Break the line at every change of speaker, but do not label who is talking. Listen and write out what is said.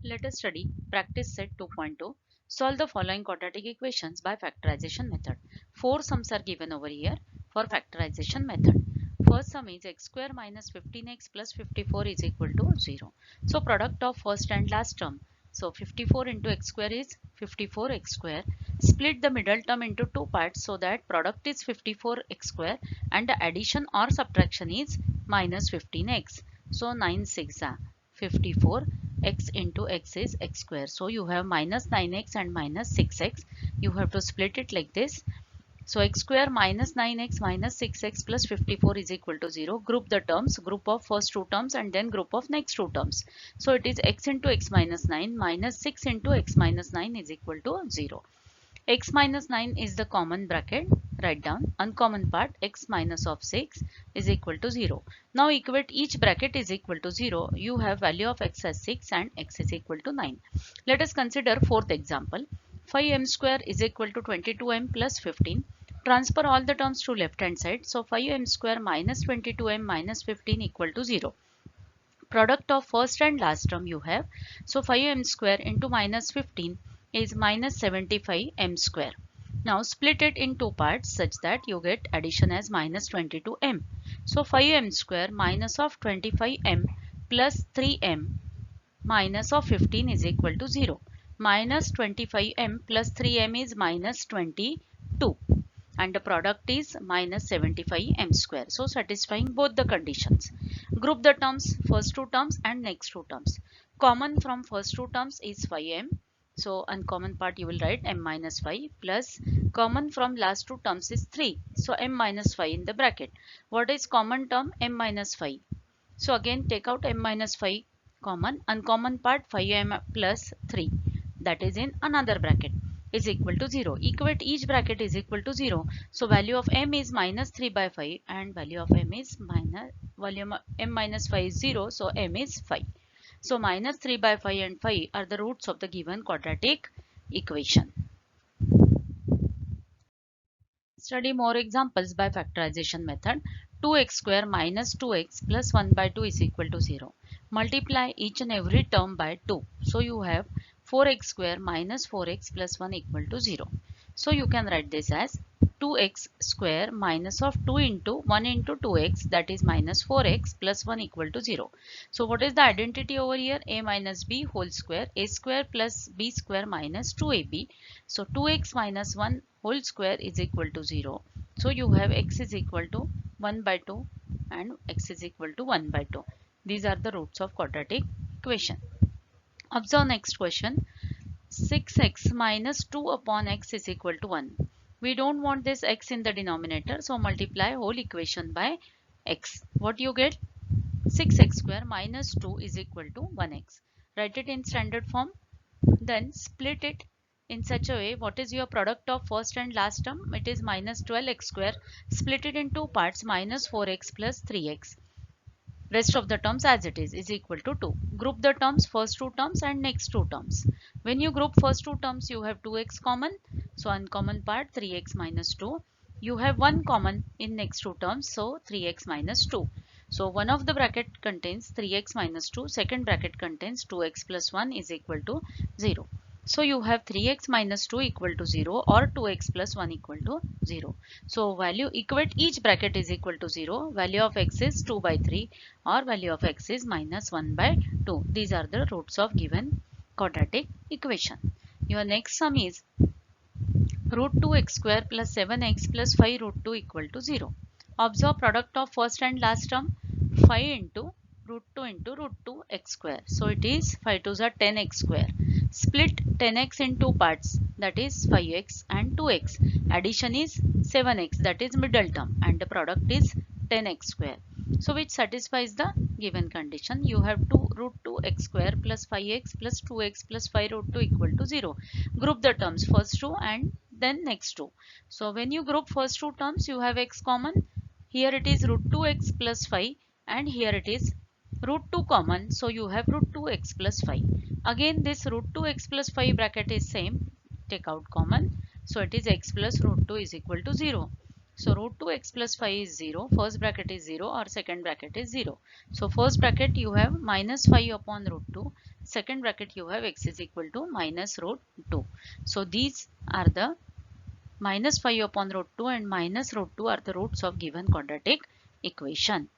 Let us study practice set 2.2. Solve the following quadratic equations by factorization method. Four sums are given over here for factorization method. First sum is x square minus 15x plus 54 is equal to 0. So product of first and last term. So 54 into x square is 54x square. Split the middle term into two parts so that product is 54x square and the addition or subtraction is minus 15x. So 9 6 54, x into x is x square. So you have minus 9x and minus 6x. You have to split it like this. So x square minus 9x minus 6x plus 54 is equal to 0. Group the terms, group of first two terms and then group of next two terms. So it is x into x minus 9 minus 6 into x minus 9 is equal to 0. X minus 9 is the common bracket. Write down uncommon part x minus of 6 is equal to 0. Now equate each bracket is equal to 0. You have value of x as 6 and x is equal to 9. Let us consider fourth example. 5m square is equal to 22m plus 15. Transfer all the terms to left hand side. So 5m square minus 22m minus 15 equal to 0. Product of first and last term you have. So 5m square into minus 15 is minus 75m square. Now split it in two parts such that you get addition as minus 22m. So 5m square minus of 25m plus 3m minus of 15 is equal to 0. Minus 25m plus 3m is minus 22 and the product is minus 75m square. So satisfying both the conditions. Group the terms, first two terms and next two terms. Common from first two terms is 5m. So uncommon part you will write m minus 5 plus common from last two terms is 3. So m minus 5 in the bracket. What is common term? M minus 5. So again take out m minus 5 common. Uncommon part 5m plus 3. That is in another bracket is equal to 0. Equate each bracket is equal to 0. So value of m is minus 3 by 5 and value of m is minus volume m minus 5 is 0. So m is 5. So minus 3 by 5 and 5 are the roots of the given quadratic equation. Study more examples by factorization method. 2x square minus 2x plus 1 by 2 is equal to 0. Multiply each and every term by 2. So you have 4x square minus 4x plus 1 equal to 0. So you can write this as 2x square minus of 2 into 1 into 2x, that is minus 4x plus 1 equal to 0. So what is the identity over here? A minus b whole square, a square plus b square minus 2ab. So 2x minus 1 whole square is equal to 0. So you have x is equal to 1 by 2 and x is equal to 1 by 2. These are the roots of quadratic equation. Observe next question. 6x minus 2 upon x is equal to 1. We don't want this x in the denominator, so multiply whole equation by x. What you get? 6x square minus 2 is equal to 1x. Write it in standard form. Then split it in such a way. What is your product of first and last term? It is minus 12x square. Split it in two parts, minus 4x plus 3x. Rest of the terms as it is equal to 2. Group the terms, first two terms and next two terms. When you group first two terms, you have 2x common. So uncommon part 3x minus 2. You have 1 common in next two terms. So 3x minus 2. So one of the bracket contains 3x minus 2. Second bracket contains 2x plus 1 is equal to 0. So you have 3x minus 2 equal to 0 or 2x plus 1 equal to 0. So value equate each bracket is equal to 0. Value of x is 2 by 3 or value of x is minus 1 by 2. These are the roots of given quadratic equation. Your next sum is root 2x square plus 7x plus 5 root 2 equal to 0. Observe product of first and last term 5 into root 2 into root 2 x square. So it is 5 2s are 10x square. Split 10x in two parts, that is 5x and 2x. Addition is 7x, that is middle term, and the product is 10x square. So which satisfies the given condition. You have 2 root 2x square plus 5x plus 2x plus 5 root 2 equal to 0. Group the terms, first two and then next two. So when you group first two terms, you have x common. Here it is root 2x plus 5 and here it is root 2 common. So you have root 2x plus 5. Again this root 2x plus 5 bracket is same. Take out common. So it is x plus root 2 is equal to 0. So root 2x plus 5 is 0. First bracket is 0 or second bracket is 0. So first bracket you have minus 5 upon root 2. Second bracket you have x is equal to minus root 2. So these are the minus 5 upon root 2 and minus root 2 are the roots of given quadratic equation.